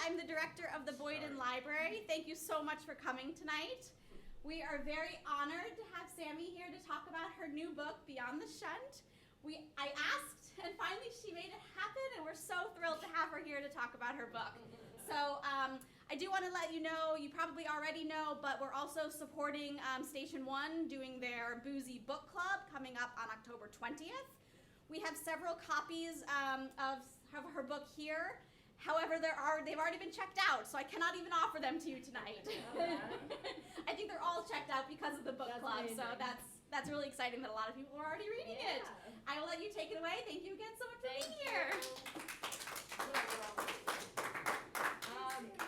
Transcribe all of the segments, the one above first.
I'm the director of the Boyden Library. Thank you so much for coming tonight. We are very honored to have Sammy here to talk about her new book, Beyond the Shunt. I asked, and finally she made it happen, and we're so thrilled to have her here to talk about her book. So I do want to let you know, you probably already know, but we're also supporting Station 1 doing their Boozy Book Club coming up on October 20th. We have several copies of her book here. However, they've already been checked out, so I cannot even offer them to you tonight. I think they're all checked out because of the book club, amazing. So that's really exciting that a lot of people are already reading it. I will let you take it away. Thank you again so much for being here.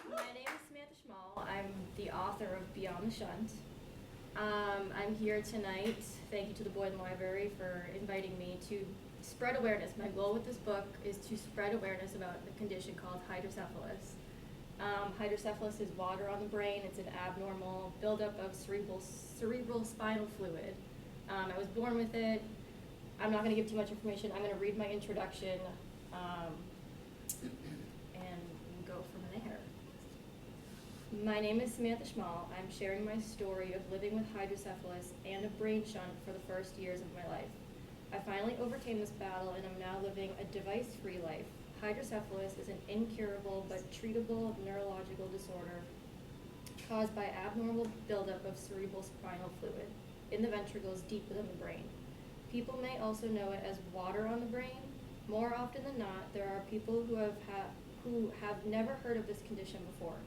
My name is Samantha Schmall. I'm the author of Beyond the Shunt. I'm here tonight. Thank you to the Boyden Library for inviting me to spread awareness. My goal with this book is to spread awareness about the condition called hydrocephalus. Hydrocephalus is water on the brain. It's an abnormal buildup of cerebral spinal fluid. I was born with it. I'm not going to give too much information. I'm going to read my introduction and go from there. My name is Samantha Schmall. I'm sharing my story of living with hydrocephalus and a brain shunt for the first years of my life. I finally overcame this battle and am now living a device-free life. Hydrocephalus is an incurable but treatable neurological disorder caused by abnormal buildup of cerebral spinal fluid in the ventricles deep within the brain. People may also know it as water on the brain. More often than not, there are people who have never heard of this condition before.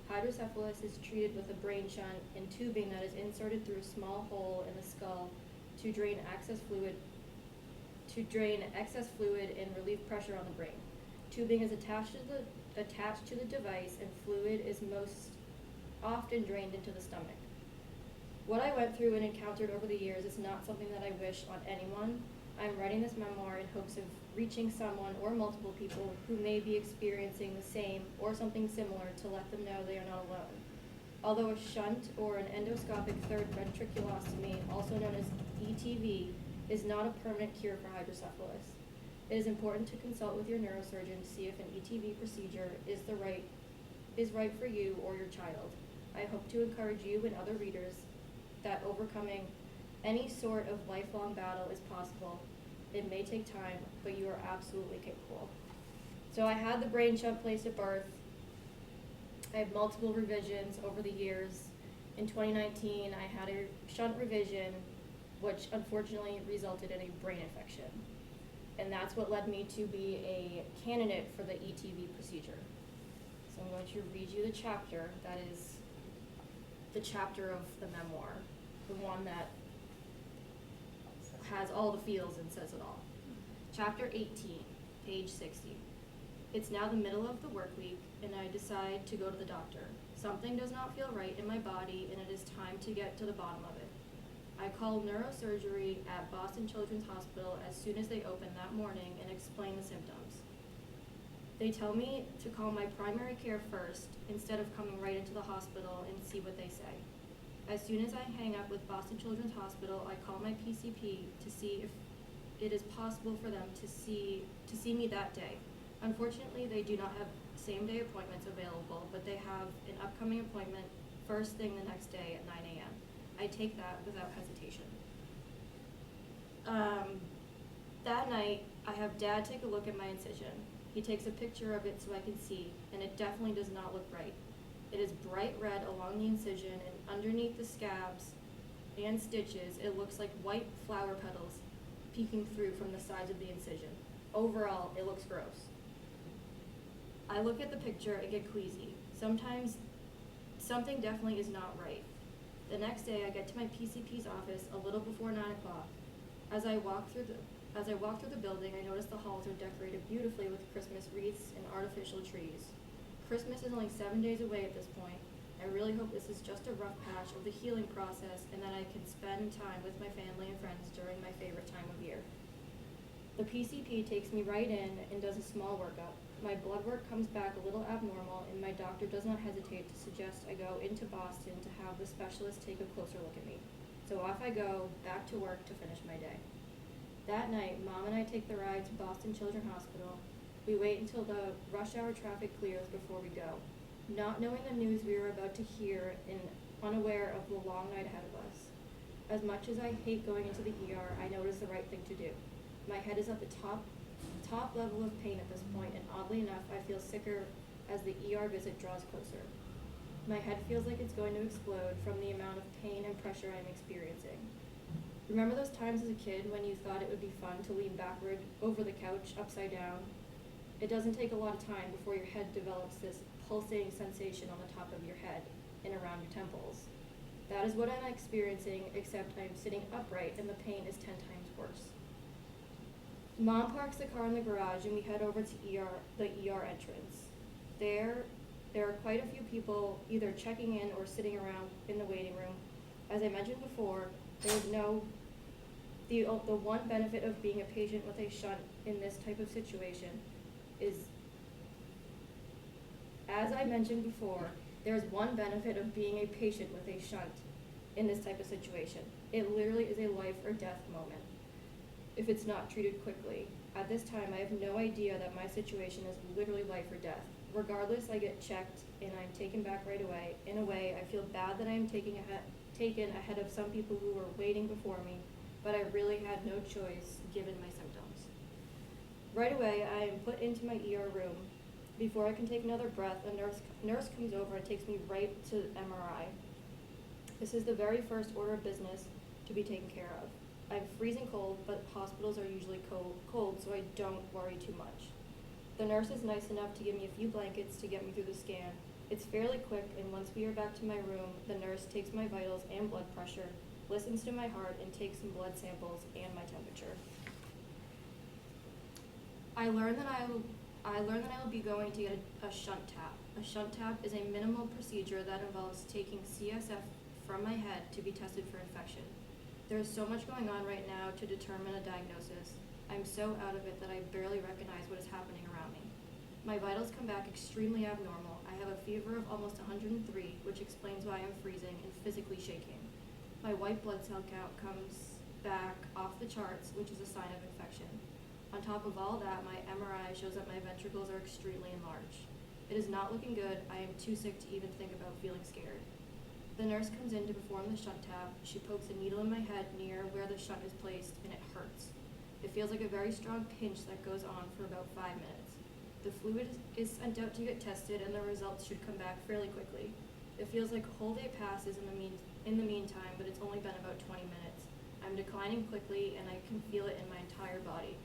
Hydrocephalus is treated with a brain shunt and tubing that is inserted through a small hole in the skull to drain excess fluid and relieve pressure on the brain. Tubing is attached to the device, and fluid is most often drained into the stomach. What I went through and encountered over the years is not something that I wish on anyone. I'm writing this memoir in hopes of reaching someone or multiple people who may be experiencing the same or something similar to let them know they are not alone. Although a shunt or an endoscopic third ventriculostomy, also known as ETV, is not a permanent cure for hydrocephalus. It is important to consult with your neurosurgeon to see if an ETV procedure is right for you or your child. I hope to encourage you and other readers that overcoming any sort of lifelong battle is possible. It may take time, but you are absolutely capable. So I had the brain shunt placed at birth. I had multiple revisions over the years. In 2019, I had a shunt revision, which unfortunately resulted in a brain infection. And that's what led me to be a candidate for the ETV procedure. So I'm going to read you the chapter that is the chapter of the memoir, the one that has all the feels and says it all. Chapter 18, page 60. It's now the middle of the work week, and I decide to go to the doctor. Something does not feel right in my body, and it is time to get to the bottom of it. I call neurosurgery at Boston Children's Hospital as soon as they open that morning and explain the symptoms. They tell me to call my primary care first instead of coming right into the hospital and see what they say. As soon as I hang up with Boston Children's Hospital, I call my PCP to see if it is possible for them to see me that day. Unfortunately, they do not have same-day appointments available, but they have an upcoming appointment first thing the next day at 9 a.m. I take that without hesitation. That night, I have Dad take a look at my incision. He takes a picture of it so I can see, and it definitely does not look right. It is bright red along the incision, and underneath the scabs and stitches, it looks like white flower petals peeking through from the sides of the incision. Overall, it looks gross. I look at the picture and get queasy. Sometimes something definitely is not right. The next day, I get to my PCP's office a little before 9 o'clock. As I walk through the building, I notice the halls are decorated beautifully with Christmas wreaths and artificial trees. Christmas is only 7 days away at this point. I really hope this is just a rough patch of the healing process and that I can spend time with my family and friends during my favorite time of year. The PCP takes me right in and does a small workup. My blood work comes back a little abnormal, and my doctor does not hesitate to suggest I go into Boston to have the specialist take a closer look at me. So off I go, back to work to finish my day. That night, Mom and I take the ride to Boston Children's Hospital. We wait until the rush hour traffic clears before we go, not knowing the news we are about to hear and unaware of the long night ahead of us. As much as I hate going into the ER, I know it is the right thing to do. My head is at the top level of pain at this point, and oddly enough, I feel sicker as the ER visit draws closer. My head feels like it's going to explode from the amount of pain and pressure I'm experiencing. Remember those times as a kid when you thought it would be fun to lean backward over the couch upside down? It doesn't take a lot of time before your head develops this pulsating sensation on the top of your head and around your temples. That is what I'm experiencing, except I'm sitting upright and the pain is 10 times worse. Mom parks the car in the garage and we head over to the ER entrance. There are quite a few people either checking in or sitting around in the waiting room. As I mentioned before, there is the one benefit of being a patient with a shunt in this type of situation is, as I mentioned before, there's one benefit of being a patient with a shunt in this type of situation. It literally is a life or death moment if it's not treated quickly. At this time, I have no idea that my situation is literally life or death. Regardless, I get checked and I'm taken back right away. In a way, I feel bad that I am taken ahead of some people who were waiting before me, but I really had no choice given my symptoms. Right away, I am put into my ER room. Before I can take another breath, a nurse comes over and takes me right to MRI. This is the very first order of business to be taken care of. I'm freezing cold, but hospitals are usually cold, so I don't worry too much. The nurse is nice enough to give me a few blankets to get me through the scan. It's fairly quick, and once we are back to my room, the nurse takes my vitals and blood pressure, listens to my heart, and takes some blood samples and my temperature. I learned that I will be going to get a shunt tap. A shunt tap is a minimal procedure that involves taking CSF from my head to be tested for infection. There is so much going on right now to determine a diagnosis. I'm so out of it that I barely recognize what is happening around me. My vitals come back extremely abnormal. I have a fever of almost 103, which explains why I'm freezing and physically shaking. My white blood cell count comes back off the charts, which is a sign of infection. On top of all that, my MRI shows that my ventricles are extremely enlarged. It is not looking good. I am too sick to even think about feeling scared. The nurse comes in to perform the shunt tap. She pokes a needle in my head near where the shunt is placed, and it hurts. It feels like a very strong pinch that goes on for about 5 minutes. The fluid is sent out to get tested, and the results should come back fairly quickly. It feels like a whole day passes in the meantime, but it's only been about 20 minutes. I'm declining quickly, and I can feel it in my entire body.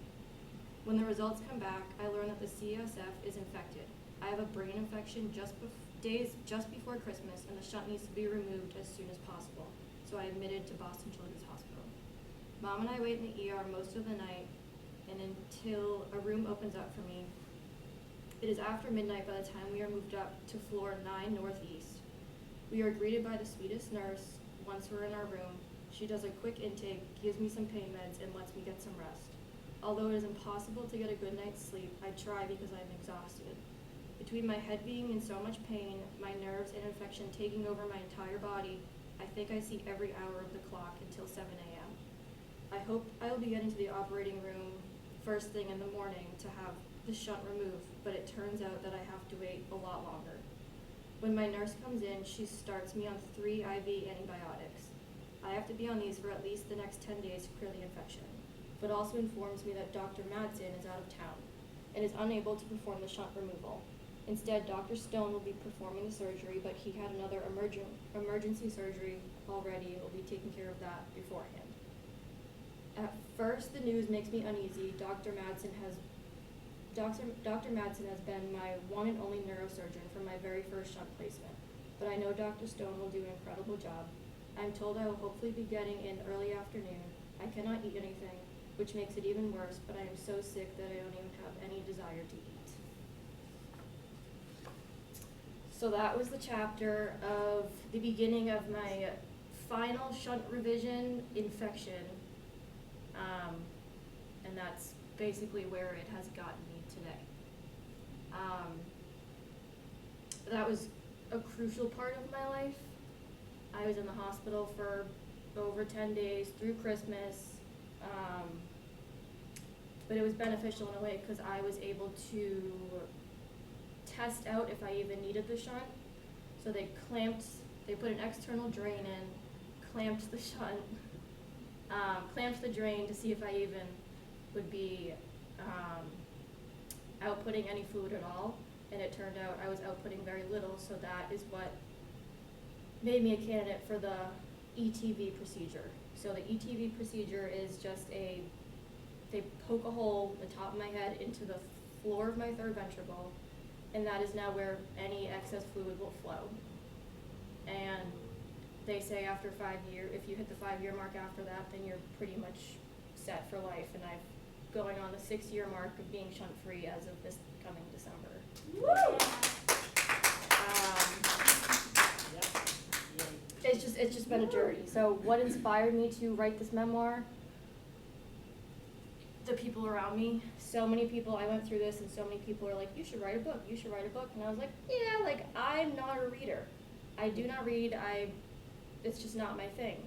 When the results come back, I learn that the CSF is infected. I have a brain infection days just before Christmas, and the shunt needs to be removed as soon as possible, so I admitted to Boston Children's Hospital. Mom and I wait in the ER most of the night, and until a room opens up for me. It is after midnight by the time we are moved up to floor 9 Northeast. We are greeted by the sweetest nurse once we're in our room. She does a quick intake, gives me some pain meds, and lets me get some rest. Although it is impossible to get a good night's sleep, I try because I am exhausted. Between my head being in so much pain, my nerves and infection taking over my entire body, I think I see every hour of the clock until 7 a.m. I hope I will be getting to the operating room first thing in the morning to have the shunt removed, but it turns out that I have to wait a lot longer. When my nurse comes in, she starts me on 3 IV antibiotics. I have to be on these for at least the next 10 days to clear the infection, but also informs me that Dr. Madsen is out of town and is unable to perform the shunt removal. Instead, Dr. Stone will be performing the surgery, but he had another emergency surgery already and will be taking care of that beforehand. At first, the news makes me uneasy. Dr. Madsen has been my one and only neurosurgeon for my very first shunt placement, but I know Dr. Stone will do an incredible job. I'm told I will hopefully be getting in early afternoon. I cannot eat anything, which makes it even worse, but I am so sick that I don't even have any desire to eat. So that was the chapter of the beginning of my final shunt revision infection, and that's basically where it has gotten me today. That was a crucial part of my life. I was in the hospital for over 10 days through Christmas. but it was beneficial in a way because I was able to test out if I even needed the shunt. So they put an external drain in, clamped the shunt, clamped the drain to see if I even would be outputting any fluid at all, and it turned out I was outputting very little, so that is what made me a candidate for the ETV procedure. So the ETV procedure is just they poke a hole in the top of my head into the floor of my third ventricle, and that is now where any excess fluid will flow. And they say after 5 years, if you hit the 5-year mark after that, then you're pretty much set for life. And I'm going on the 6-year mark of being shunt free as of this coming December. Woo! It's just been a journey. So what inspired me to write this memoir? The people around me. So many people, I went through this and so many people are like, you should write a book, you should write a book. And I was like, yeah, like I'm not a reader. I do not read, it's just not my thing.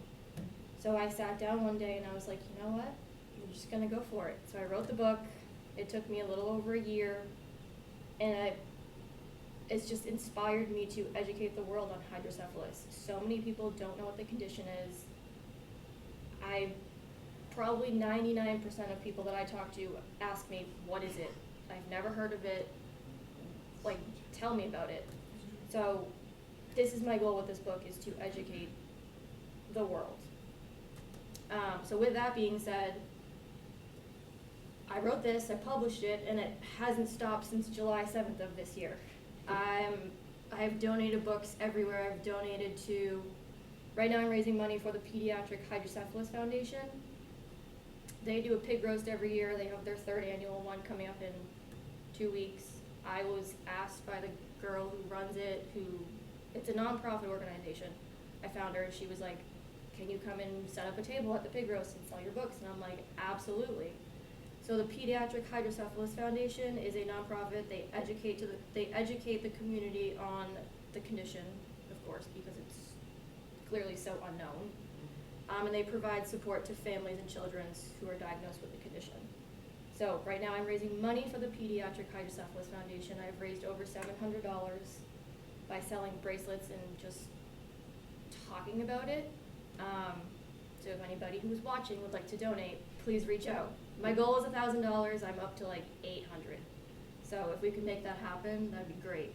So I sat down one day and I was like, you know what? I'm just gonna go for it. So I wrote the book. It took me a little over a year, and it's just inspired me to educate the world on hydrocephalus. So many people don't know what the condition is. Probably 99% of people that I talk to ask me, what is it? I've never heard of it. Like, tell me about it. So this is my goal with this book, is to educate the world. So with that being said, I wrote this, I published it, and it hasn't stopped since July 7th of this year. I've donated books everywhere. I've donated to, right now I'm raising money for the Pediatric Hydrocephalus Foundation. They do a pig roast every year. They have their 3rd annual one coming up in 2 weeks. I was asked by the girl who runs it, it's a nonprofit organization. I found her and she was like, can you come and set up a table at the pig roast and sell your books? And I'm like, absolutely. So the Pediatric Hydrocephalus Foundation is a nonprofit. They educate the community on the condition, of course, because it's clearly so unknown. And they provide support to families and children who are diagnosed with the condition. So right now I'm raising money for the Pediatric Hydrocephalus Foundation. I've raised over $700 by selling bracelets and just talking about it. So if anybody who's watching would like to donate, please reach out. My goal is $1,000. I'm up to like 800. So if we can make that happen, that'd be great.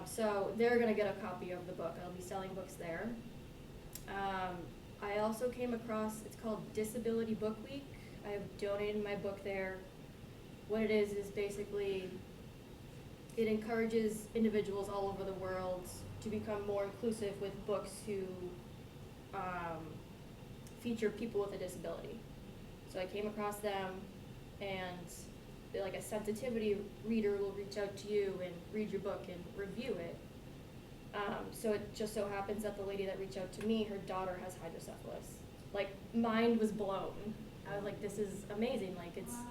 So they're gonna get a copy of the book. I'll be selling books there. I also came across, it's called Disability Book Week. I have donated my book there. What it is basically, it encourages individuals all over the world to become more inclusive with books who feature people with a disability. So I came across them, and like a sensitivity reader will reach out to you and read your book and review it. So it just so happens that the lady that reached out to me, her daughter has hydrocephalus. Like, mind was blown. I was like, this is amazing. Like, it's, wow.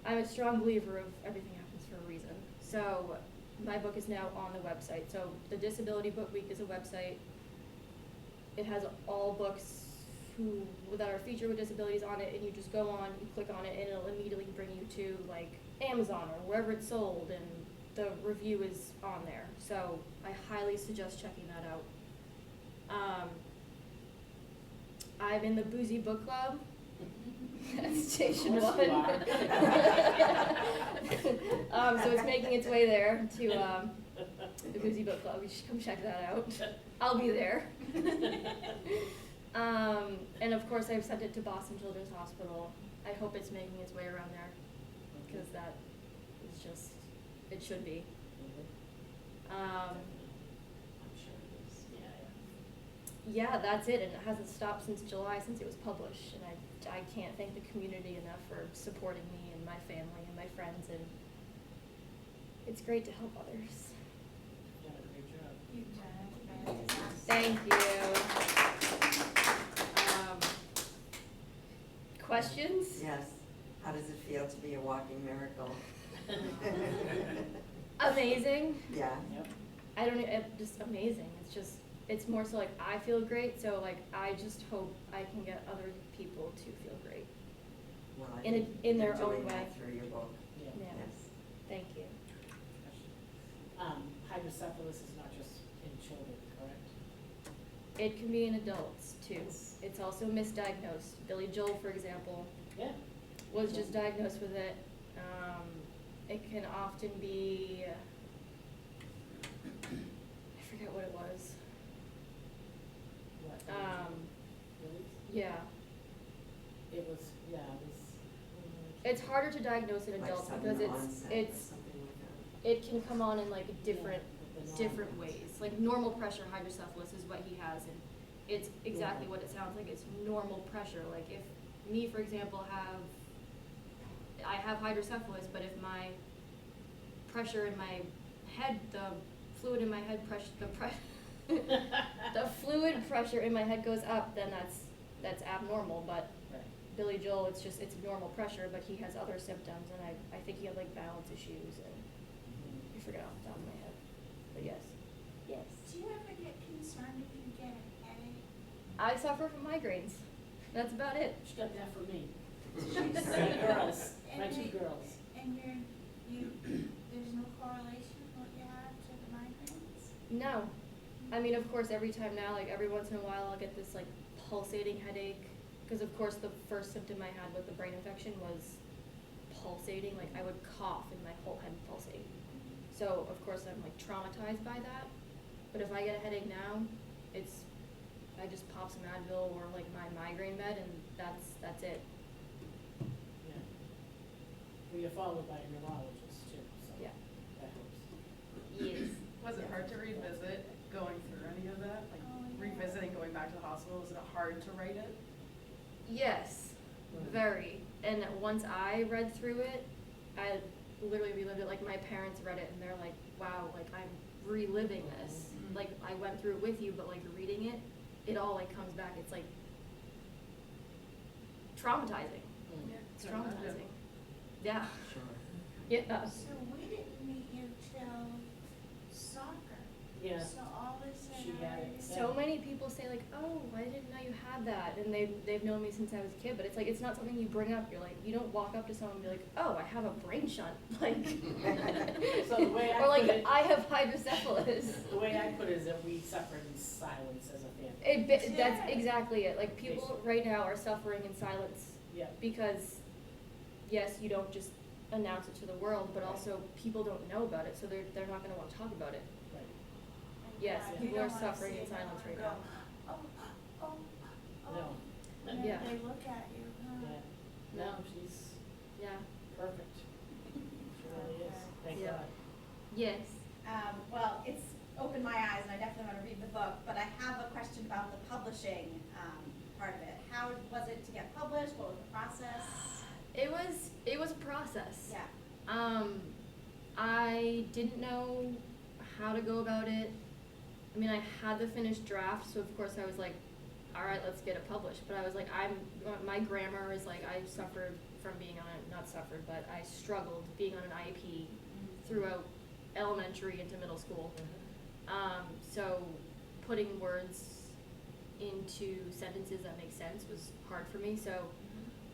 I'm a strong believer of everything happens for a reason. So my book is now on the website. So the Disability Book Week is a website. It has all books that are featured with disabilities on it, and you just go on, you click on it, and it'll immediately bring you to like Amazon or wherever it's sold, and the review is on there. So I highly suggest checking that out. I'm in the Boozy Book Club. That's Station 1. So it's making its way there to the Boozy Book Club. You should come check that out. I'll be there. And of course I've sent it to Boston Children's Hospital. I hope it's making its way around there, because that is just, it should be. I'm sure it is. Yeah, that's it, and it hasn't stopped since July, since it was published, and I can't thank the community enough for supporting me and my family and my friends, and it's great to help others. You've done a great job. You've done it. Thank you. Questions? Yes. How does it feel to be a walking miracle? Amazing. Yeah. Yep. I don't know, just amazing. It's more so like I feel great, so like I just hope I can get other people to feel great. Well, I in their you're doing own way. that through your book. Yeah. Yeah. Yes. Thank you. Hydrocephalus is not just in children, correct? It can be in adults too. Yes. It's also misdiagnosed. Billy Joel, for example, Yeah. was just diagnosed with it. It can often be, I forget what it was. What? Really? Yeah. It was, yeah, It's harder to diagnose in Like adults sudden because onset or it's something like that. it can come on in like different Yeah, different the normal ways. Like normal pressure hydrocephalus is what he has, and it's exactly what it sounds like. It's normal pressure. Like if me, for example, I have hydrocephalus, but if my pressure in my head, the fluid in my head the fluid pressure in my head goes up, then that's abnormal. But Right. Billy Joel, it's normal pressure, but he has other symptoms, and I think he had like balance issues, and I forget off the top of my head. But yes. Yes. Do you ever get concerned if you get a headache? I suffer from migraines. That's about it. She got that from me. My girls, my two girls. And there's no correlation with what you have to the migraines? No. I mean, of course, every time now, like every once in a while, I'll get this like pulsating headache. Because of course, the first symptom I had with the brain infection was pulsating. Like I would cough and my whole head would pulsate. So of course, I'm like traumatized by that. But if I get a headache now, I just pop some Advil or like my migraine med, and that's it. Yeah. Well, you're followed by a neurologist too, so Yeah. that helps. Yes. Was it hard to revisit going through any of that? Like Oh, yeah. revisiting going back to the hospital, was it hard to write it? Yes, Right. very. And once I read through it, I literally relived it. Like my parents read it and they're like, wow, like I'm reliving this. Mhm. Like I went through it with you, but like reading it, it all like comes back. It's like traumatizing. It's I imagine. traumatizing. Yeah. Sure. Yeah. So we didn't meet you till soccer. Yeah. So all this She had it. So many people say like, oh, I didn't know you had that, and they've known me since I was a kid. But it's like it's not something you bring up. You're like, you don't walk up to someone and be like, oh, I have a brain shunt, like, So the way I or like put it- I have hydrocephalus. The way I put it is that we suffered in silence as a family. That's Yeah. exactly it. Like people right now are suffering in silence Yeah. because, yes, you don't just announce it to the world, but also people don't know about it, so they're not going to want to talk about it. Right. Yes, Yeah, you people don't are wanna suffering see in it, silence you right go, now. Oh, oh. No. And Yeah. then they look at you, huh? Yeah. No, she's Yeah. perfect. She really is. Thank Yeah. God. Yes. Well, it's opened my eyes, and I definitely want to read the book, but I have a question about the publishing part of it. How was it to get published? What was the process? It was a process. Yeah. I didn't know how to go about it. I mean, I had the finished draft, so of course I was like, all right, let's get it published. But I was like, my grammar is like, I suffered from being on not suffered, but I struggled being on an IEP throughout elementary into middle school. So putting words into sentences that make sense was hard for me. So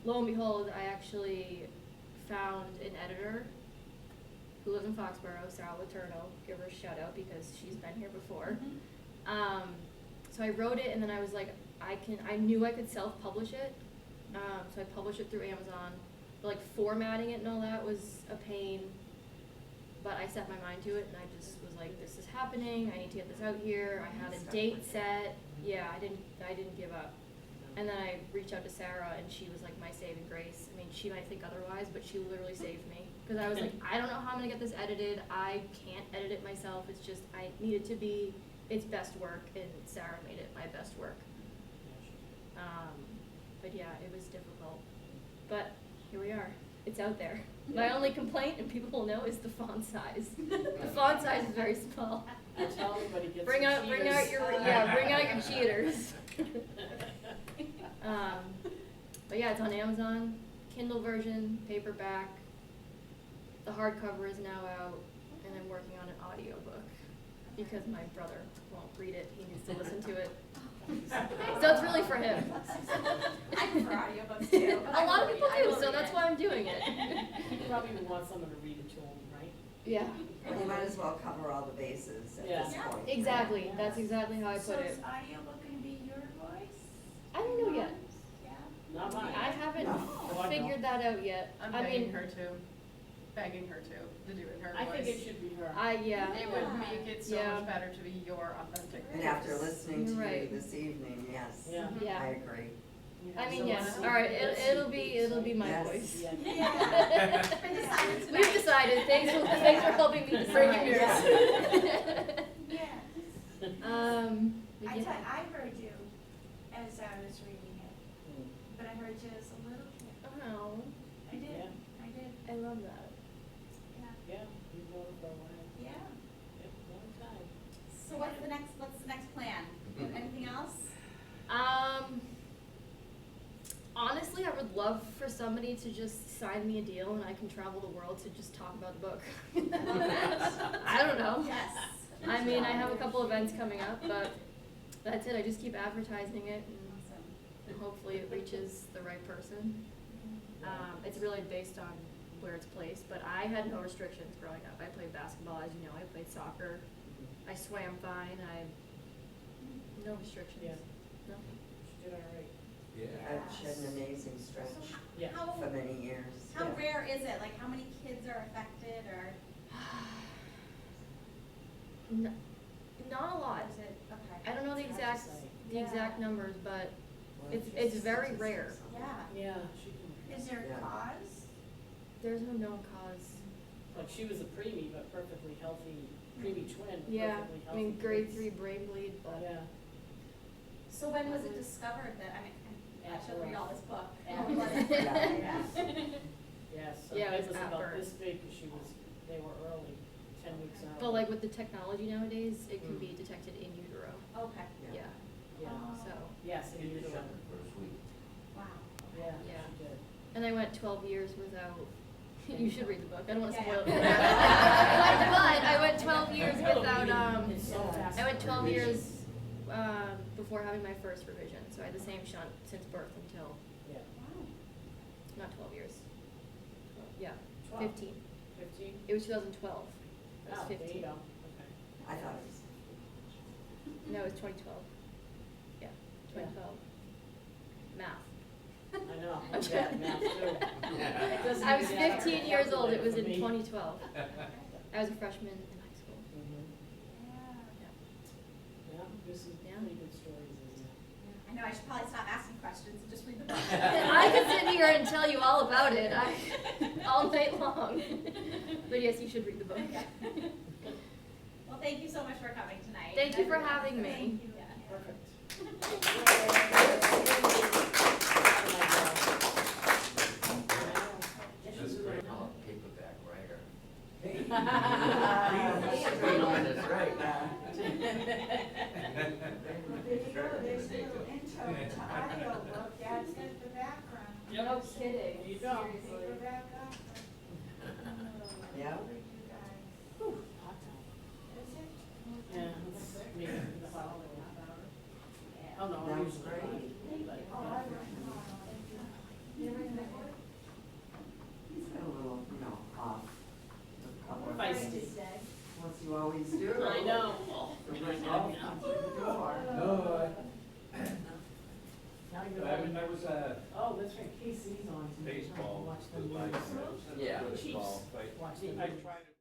lo and behold, I actually found an editor who lives in Foxborough, Sarah Letourneau. Give her a shout out because she's been here before. So I wrote it, and then I was like, I knew I could self-publish it. So I published it through Amazon. But like formatting it and all that was a pain. But I set my mind to it, and I just was like, this is happening. I need to get this out here. I had a date set. Yeah, I didn't give up. And then I reached out to Sarah, and she was like my saving grace. I mean, she might think otherwise, but she literally saved me. Because I was like, I don't know how I'm going to get this edited. I can't edit it myself. It's just, I need it to be its best work, and Sarah made it my best work. But yeah, it was difficult. But here we are. It's out there. My only complaint, and people will know, is the font size. The font size is very small. I tell everybody gets Bring the out your cheaters. But yeah, it's on Amazon, Kindle version, paperback. The hardcover is now out, and I'm working on an audiobook because my brother won't read it. He needs to listen to it. So it's really for him. I prefer audiobooks too. but A lot of I will people read- I do, will so read that's it. why I'm doing it. You probably would want someone to read it to him, right? Yeah, Well, you might as well cover all the bases at Yeah. this Yeah. point. exactly. That's exactly how I So put is it. audiobook gonna be your voice? I don't know yet. Yeah. Not mine. I haven't No. Oh, I figured that out yet. I'm I begging mean, her to do it in her I voice. think it should be her. yeah. It would make it so Yeah. much better to be your authentic And voice. after listening to You're you right. this evening, yes, Yeah. Yeah. I agree. I mean, So yes. when- All right. let's It'll see. be my Yes. voice. Yeah. Yeah. It's been decided We've tonight. decided. Thanks for helping me decide. Breaking news. Yes. But I yeah. I heard you as I was reading it, but I heard you as a little kid. Oh, I did, Yeah. I did, I love that. yeah, Yeah, you've known her for a while. yeah. Yep, long time. So what's the next plan? Anything else? Honestly, I would love for somebody to just sign me a deal and I can travel the world to just talk about the book. I don't know. Yes. I mean, I have a couple events coming up, but that's it. I just keep advertising it Awesome. and hopefully it reaches the right person. It's really based on where it's placed, but I had no restrictions growing up. I played basketball, as you know. I played soccer. I swam fine. No restrictions. Yeah. No. She did all right. She had an amazing stretch So Yeah. how, for many years. how Yeah. rare is it? Like how many kids are affected or Not a lot. is it, okay. I don't know the It's hard to exact say. exact Yeah. numbers, but Well, it's very rare. Yeah. Yeah, she can. Is there a Yeah. cause? there's no known cause. Like, she was a preemie, but perfectly healthy, preemie twin, but Yeah, perfectly I healthy. mean grade kids. 3 brain bleed, but Yeah. So when was it discovered that, I mean, I should read all this book. After. Yeah. Yes, so Yeah, it it was was at about birth. this big, 'cause they were early, 10 weeks out. but like with the technology nowadays, it can Mm. be detected in utero. Okay. Yeah. Yeah, So, yes, and you do. Wow. Yeah, Yeah. she did. and I went 12 years without. You should read the book. I don't want to Yeah, spoil it. yeah. But I went 12 years No, without. it's so fast. I went 12 years before having my first revision, so I had the same shunt since birth until Yeah. Wow. not 12 years. Yeah, 12. 15. 15? It was 2012. It was Oh, there 15. you go, okay. I thought it was. No, it was 2012. Yeah, 2012. Math. I know, I'm I'm bad at math too. It doesn't I was even add up 15 years old. It was for in me. 2012. I was a freshman in high school. Mhm. Yeah. Yeah, this is Yeah. pretty good stories, isn't it? I know I should probably stop asking questions and just read the book. I could sit here and tell you all about it all night long. But yes, you should read the book. Well, thank you so much for coming tonight. Thank you for Everyone. having me. Thank you. Yeah. Perfect. This is great, paperback writer. That's right. There you go, there's a little intro to audiobook, Dad's got the background. Yep. No kidding. There you go. Paperback up. Yeah. Look, you guys. Whew, hot time. Is it? Yeah, it's me, the hot one. Oh, no, That I'm was usually great. fine, Oh, I wrote it all. He's got a little, off. A couple of Feisty. things. Once you always do. but- I know. No, Now you're I on. was, Oh, that's right, KC's on tonight. baseball, Watch them was like, lose. yeah, Chiefs. baseball, Watch but them I lose. tried to.